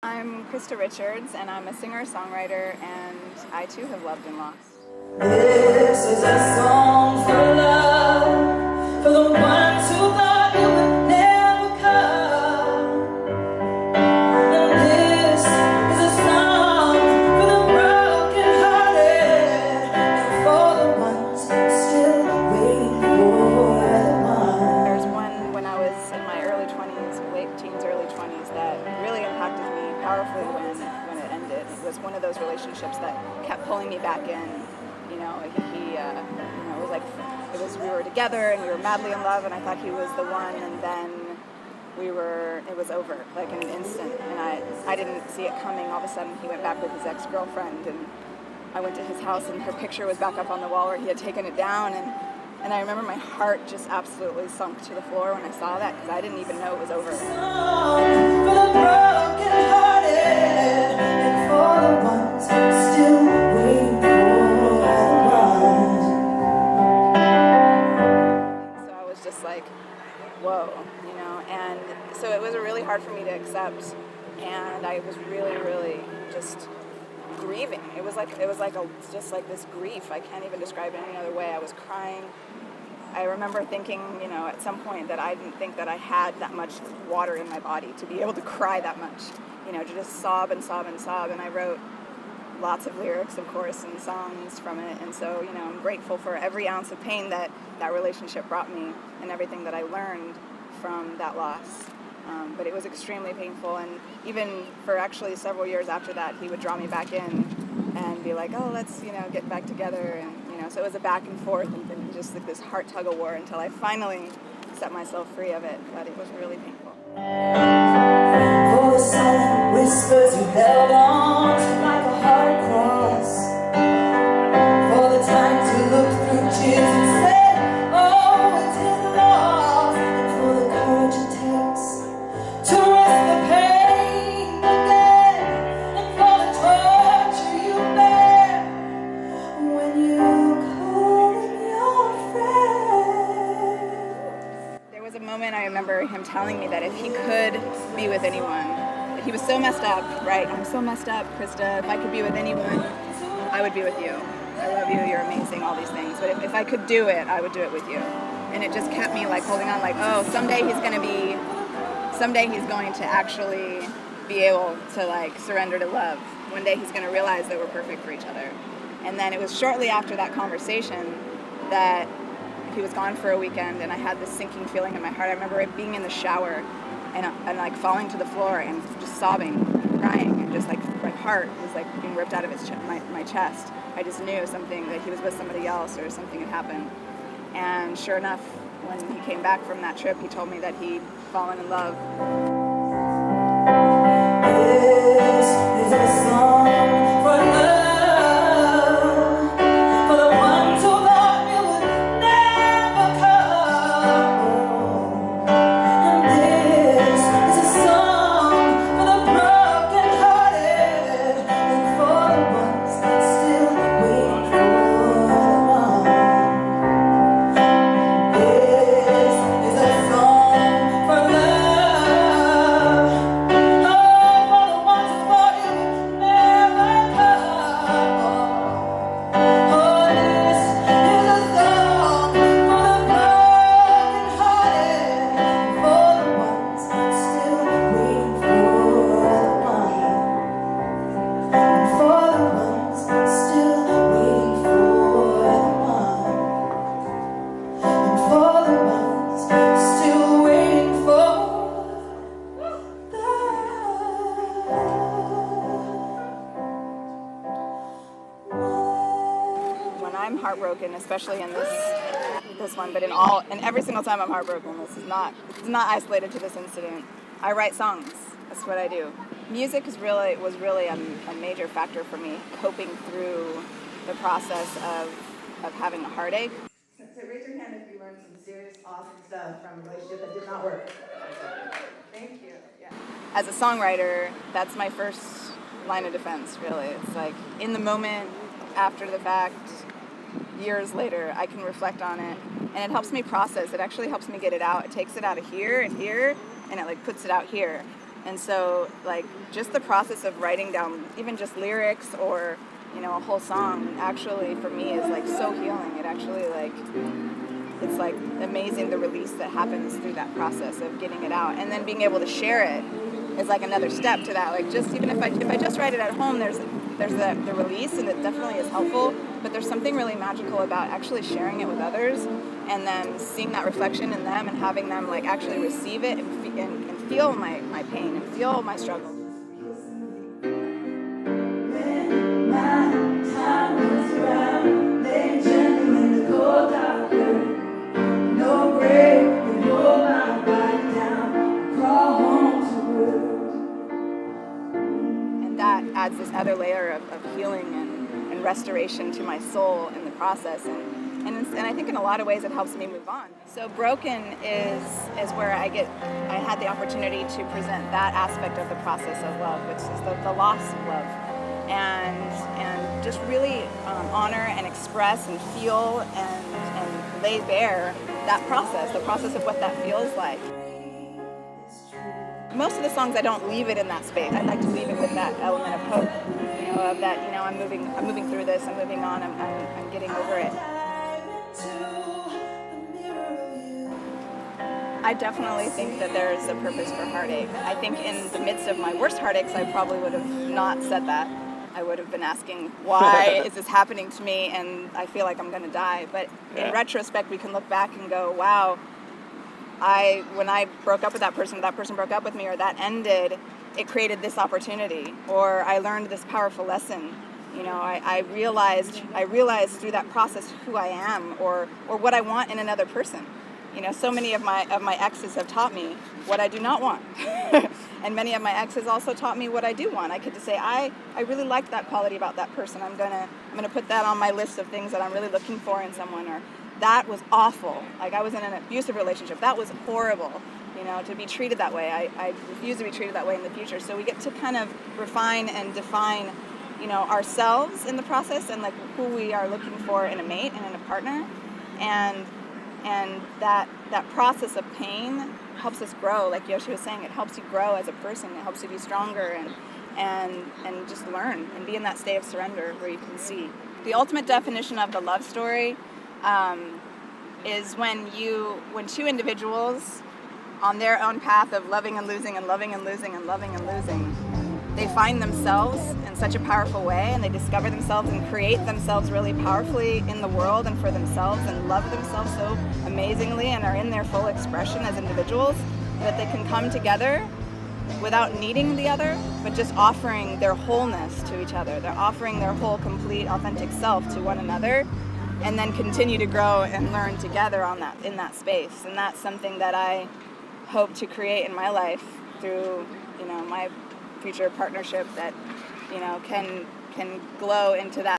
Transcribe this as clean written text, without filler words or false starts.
I'm Krista Richards, and I'm a singer-songwriter, and I too have loved and lost. This is a song for love, for the ones who thought it would never come. And this is a song for the broken-hearted, and for the ones still waiting for the one. There's one when I was in my early 20s, late teens, early 20s, that really impacted me powerfully when it ended. It was one of those relationships that kept pulling me back in. It was like we were together and we were madly in love, and I thought he was the one, and then it was over, like in an instant, and I didn't see it coming. All of a sudden he went back with his ex-girlfriend, and I went to his house and her picture was back up on the wall where he had taken it down, and I remember my heart just absolutely sunk to the floor when I saw that, because I didn't even know it was over. For the broken-hearted, and for the ones still waiting for the one. So I was just like, whoa, and so it was really hard for me to accept, and I was really, really just grieving. It was like just like this grief. I can't even describe it any other way. I was crying. I remember thinking, at some point that I didn't think that I had that much water in my body to be able to cry that much, to just sob and sob and sob. And I wrote lots of lyrics, of course, and songs from it. And so, I'm grateful for every ounce of pain that relationship brought me and everything that I learned from that loss. But it was extremely painful. And even for actually several years after that, he would draw me back in and be like, oh, let's, get back together. And, so it was a back and forth and just like this heart tug of war until I finally set myself free of it. But it was really painful. For the silent whispers you held on to like a hard cross. For the times you looked through tears and said, oh, it is lost. And for the courage it takes to risk the pain again. And for the torture you bear when you call them your friend. There was a moment I remember him telling me that if he could be with anyone, that he was so messed up, right? I'm so messed up, Krista. If I could be with anyone, I would be with you. I love you, you're amazing, all these things. But if I could do it, I would do it with you. And it just kept me like holding on, like, oh, someday he's going to actually be able to like surrender to love. One day he's going to realize that we're perfect for each other. And then it was shortly after that conversation that he was gone for a weekend, and I had this sinking feeling in my heart. I remember it being in the shower and like falling to the floor and just sobbing, crying, and just like my heart was like being ripped out of my chest. I just knew that he was with somebody else or something had happened. And sure enough, when he came back from that trip, he told me that he'd fallen in love. This is a song for love, for the ones who thought it would never come. And this is a song for the broken-hearted, and for the ones still waiting for the one. This is a song for love, for the ones who thought it would never come. Oh, this is a song for the broken-hearted, for the ones still waiting for the one, and for the ones still waiting for the one, and for the ones still waiting for the When I'm heartbroken, especially in this one, but in every single time I'm heartbroken, it's not isolated to this incident. I write songs. That's what I do. Music was really a major factor for me coping through the process of having a heartache. So raise your hand if you learned some serious, awesome stuff from a relationship that did not work. Thank you. Yeah. As a songwriter, that's my first line of defense, really. It's like in the moment, after the fact, years later, I can reflect on it, and it helps me process. It actually helps me get it out. It takes it out of here, and it like puts it out here. And so, like, just the process of writing down even just lyrics or, you know, a whole song actually for me is like so healing. It actually, like, it's like amazing the release that happens through that process of getting it out, and then being able to share it is like another step to that. Like, just even if I just write it at home, there's the release, and it definitely is helpful, but there's something really magical about actually sharing it with others and then seeing that reflection in them and having them like actually receive it and feel my pain and feel my struggle. When my time comes around, lay gently in the cold dark earth. No break, you roll my body down, crawl home to earth. And that adds this other layer of healing and restoration to my soul in the process. And I think in a lot of ways it helps me move on. So Broken is where I had the opportunity to present that aspect of the process of love, which is the loss of love. And just really honor and express and feel and lay bare that process, the process of what that feels like. Most of the songs I don't leave it in that space. I like to leave it with that element of hope, you know, of that, you know, I'm moving through this, I'm moving on, I'm getting over it. I definitely think that there is a purpose for heartache. I think in the midst of my worst heartaches, I probably would have not said that. I would have been asking, why is this happening to me? And I feel like I'm going to die. But in retrospect, we can look back and go, wow, when I broke up with that person broke up with me, or that ended, it created this opportunity, or I learned this powerful lesson. You know, I realized through that process who I am, or what I want in another person. You know, so many of my exes have taught me what I do not want. And many of my exes also taught me what I do want. I could just say, I really like that quality about that person. I'm gonna put that on my list of things that I'm really looking for in someone. Or that was awful. Like, I was in an abusive relationship. That was horrible. You know, to be treated that way. I refuse to be treated that way in the future. So we get to kind of refine and define, you know, ourselves in the process, and like who we are looking for in a mate and in a partner. And that process of pain helps us grow. Like Yoshi was saying, it helps you grow as a person. It helps you be stronger and just learn and be in that state of surrender where you can see. The ultimate definition of the love story is when two individuals on their own path of loving and losing and loving and losing and loving and losing, they find themselves in such a powerful way, and they discover themselves and create themselves really powerfully in the world and for themselves, and love themselves so amazingly and are in their full expression as individuals, that they can come together without needing the other, but just offering their wholeness to each other. They're offering their whole, complete, authentic self to one another, and then continue to grow and learn together in that space. And that's something that I hope to create in my life through, you know, my future partnership that, you know, can glow into that